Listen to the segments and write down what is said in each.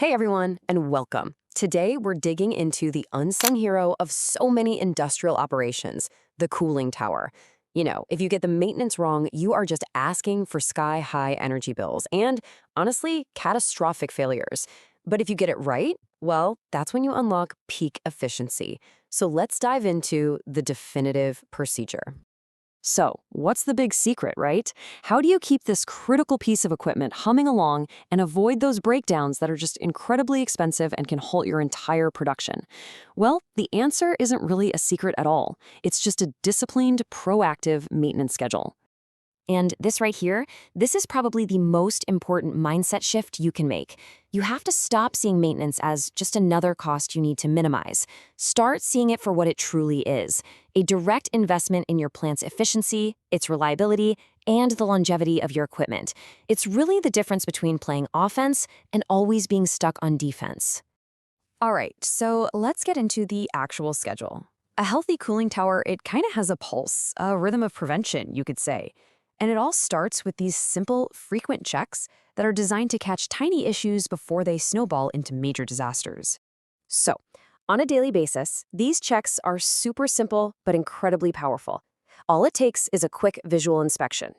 Hey everyone, and welcome. Today we're digging into the unsung hero of so many industrial operations, the cooling tower. If you get the maintenance wrong, you are just asking for sky-high energy bills and, honestly, catastrophic failures. But if you get it right, well, that's when you unlock peak efficiency. So let's dive into the definitive procedure. So, what's the big secret, right? How do you keep this critical piece of equipment humming along and avoid those breakdowns that are just incredibly expensive and can halt your entire production? Well, the answer isn't really a secret at all. It's just a disciplined, proactive maintenance schedule. And this right here, this is probably the most important mindset shift you can make. You have to stop seeing maintenance as just another cost you need to minimize. Start seeing it for what it truly is, a direct investment in your plant's efficiency, its reliability, and the longevity of your equipment. It's really the difference between playing offense and always being stuck on defense. All right, so let's get into the actual schedule. A healthy cooling tower, it kind of has a pulse, a rhythm of prevention, you could say. And it all starts with these simple, frequent checks that are designed to catch tiny issues before they snowball into major disasters. So, on a daily basis, these checks are super simple but incredibly powerful. All it takes is a quick visual inspection.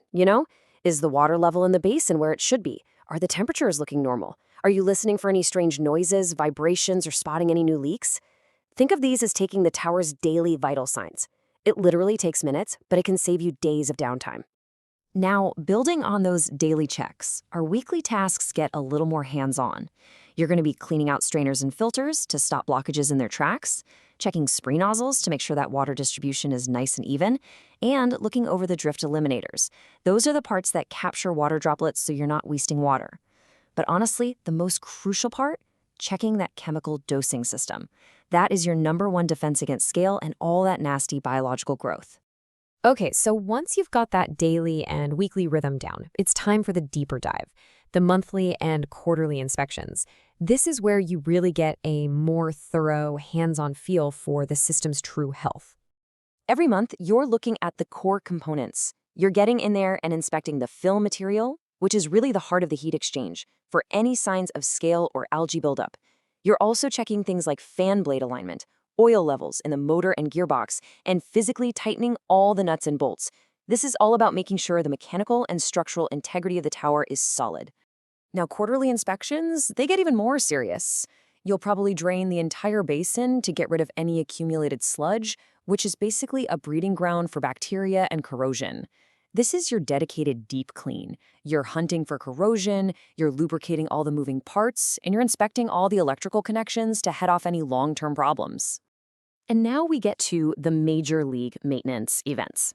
Is the water level in the basin where it should be? Are the temperatures looking normal? Are you listening for any strange noises, vibrations, or spotting any new leaks? Think of these as taking the tower's daily vital signs. It literally takes minutes, but it can save you days of downtime. Now, building on those daily checks, our weekly tasks get a little more hands-on. You're going to be cleaning out strainers and filters to stop blockages in their tracks, checking spree nozzles to make sure that water distribution is nice and even, and looking over the drift eliminators. Those are the parts that capture water droplets so you're not wasting water. But honestly, the most crucial part? Checking that chemical dosing system. That is your #1 defense against scale and all that nasty biological growth. Okay, so once you've got that daily and weekly rhythm down, it's time for the deeper dive, the monthly and quarterly inspections. This is where you really get a more thorough, hands-on feel for the system's true health. Every month, you're looking at the core components. You're getting in there and inspecting the fill material, which is really the heart of the heat exchange, for any signs of scale or algae buildup. You're also checking things like fan blade alignment, oil levels in the motor and gearbox, and physically tightening all the nuts and bolts. This is all about making sure the mechanical and structural integrity of the tower is solid. Now, quarterly inspections, they get even more serious. You'll probably drain the entire basin to get rid of any accumulated sludge, which is basically a breeding ground for bacteria and corrosion. This is your dedicated deep clean. You're hunting for corrosion, you're lubricating all the moving parts, and you're inspecting all the electrical connections to head off any long-term problems. And now we get to the major league maintenance events.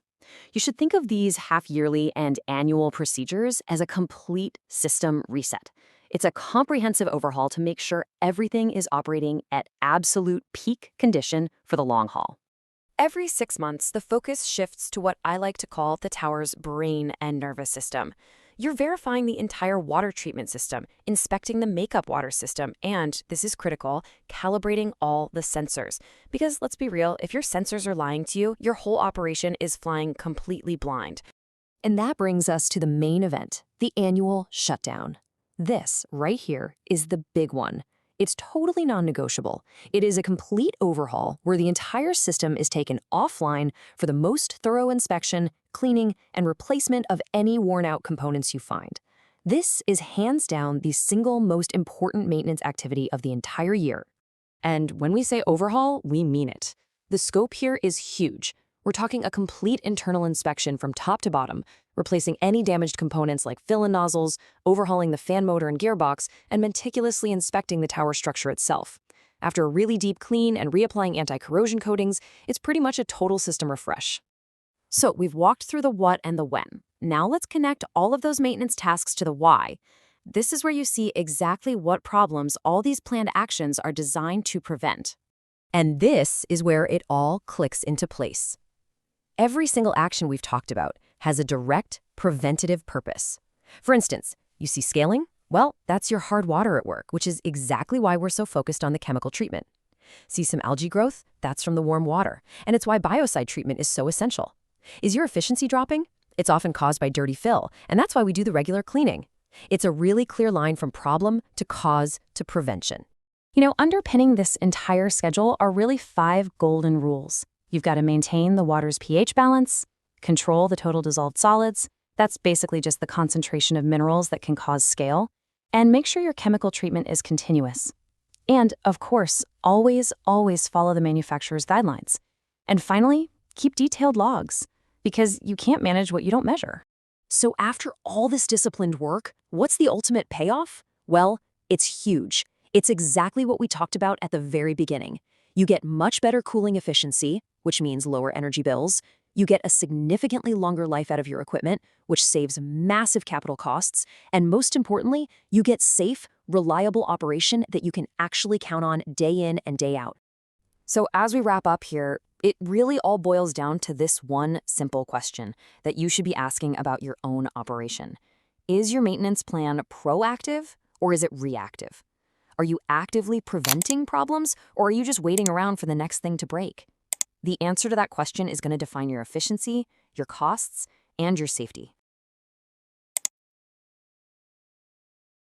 You should think of these half-yearly and annual procedures as a complete system reset. It's a comprehensive overhaul to make sure everything is operating at absolute peak condition for the long haul. Every 6 months, the focus shifts to what I like to call the tower's brain and nervous system. You're verifying the entire water treatment system, inspecting the makeup water system, and, this is critical, calibrating all the sensors. Because let's be real, if your sensors are lying to you, your whole operation is flying completely blind. And that brings us to the main event, the annual shutdown. This, right here, is the big one. It's totally non-negotiable. It is a complete overhaul where the entire system is taken offline for the most thorough inspection, cleaning, and replacement of any worn-out components you find. This is hands down the single most important maintenance activity of the entire year. And when we say overhaul, we mean it. The scope here is huge. We're talking a complete internal inspection from top to bottom, replacing any damaged components like fill-in nozzles, overhauling the fan motor and gearbox, and meticulously inspecting the tower structure itself. After a really deep clean and reapplying anti-corrosion coatings, it's pretty much a total system refresh. So we've walked through the what and the when. Now let's connect all of those maintenance tasks to the why. This is where you see exactly what problems all these planned actions are designed to prevent. And this is where it all clicks into place. Every single action we've talked about has a direct, preventative purpose. For instance, you see scaling? Well, that's your hard water at work, which is exactly why we're so focused on the chemical treatment. See some algae growth? That's from the warm water, and it's why biocide treatment is so essential. Is your efficiency dropping? It's often caused by dirty fill, and that's why we do the regular cleaning. It's a really clear line from problem to cause to prevention. Underpinning this entire schedule are really 5 golden rules. You've got to maintain the water's pH balance, control the total dissolved solids, that's basically just the concentration of minerals that can cause scale, and make sure your chemical treatment is continuous. And, of course, always follow the manufacturer's guidelines. And finally, keep detailed logs, because you can't manage what you don't measure. So after all this disciplined work, what's the ultimate payoff? Well, it's huge. It's exactly what we talked about at the very beginning. You get much better cooling efficiency, which means lower energy bills. You get a significantly longer life out of your equipment, which saves massive capital costs. And most importantly, you get safe, reliable operation that you can actually count on day in and day out. So as we wrap up here, it really all boils down to this one simple question that you should be asking about your own operation. Is your maintenance plan proactive or is it reactive? Are you actively preventing problems, or are you just waiting around for the next thing to break? The answer to that question is going to define your efficiency, your costs, and your safety.